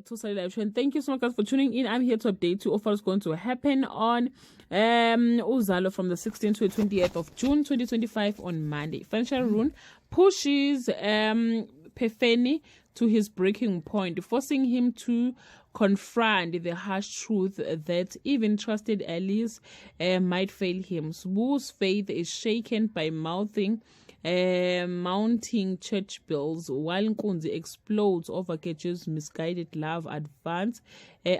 back to Solid Live Show, and thank you so much guys for tuning in. I'm here to update you of what's going to happen on Uzalo from the 16th to the 28th of June 2025 on Monday. Financial Rune pushes Pefeni to his breaking point, forcing him to confront the harsh truth that even trusted allies might fail him. Sbu's faith is shaken by mounting church bills, while Nkunzi explodes over Keche's misguided love advice to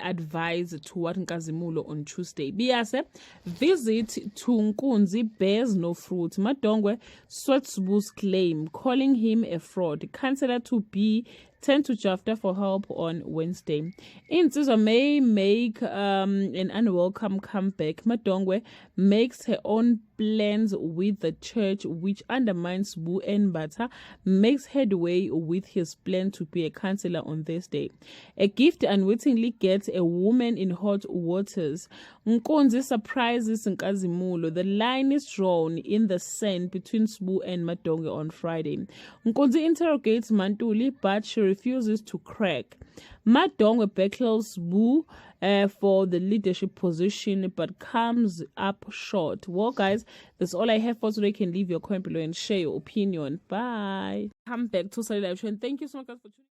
what Nkazimulo on Tuesday. Biase, visit to Nkunzi bears no fruit. Madongwe sweats Sbu's claim, calling him a fraud. Councillor to be turned to Jafta for help on Wednesday. Insizwa may make an unwelcome comeback. Madongwe makes her own plans with the church, which undermines Sbu, and Bata makes headway with his plan to be a councillor on Thursday. A gift unwittingly gets a woman in hot waters. Nkunzi surprises Nkazimulo. The line is drawn in the sand between Sbu and Madongwe on Friday. Nkunzi interrogates Mantuli, but she refuses to crack. Madongwe battles Sbu for the leadership position, but comes up short. Well, guys, that's all I have for today. You can leave your comment below and share your opinion. Bye. Come back to Solid Live Show, and thank you so much for tuning in.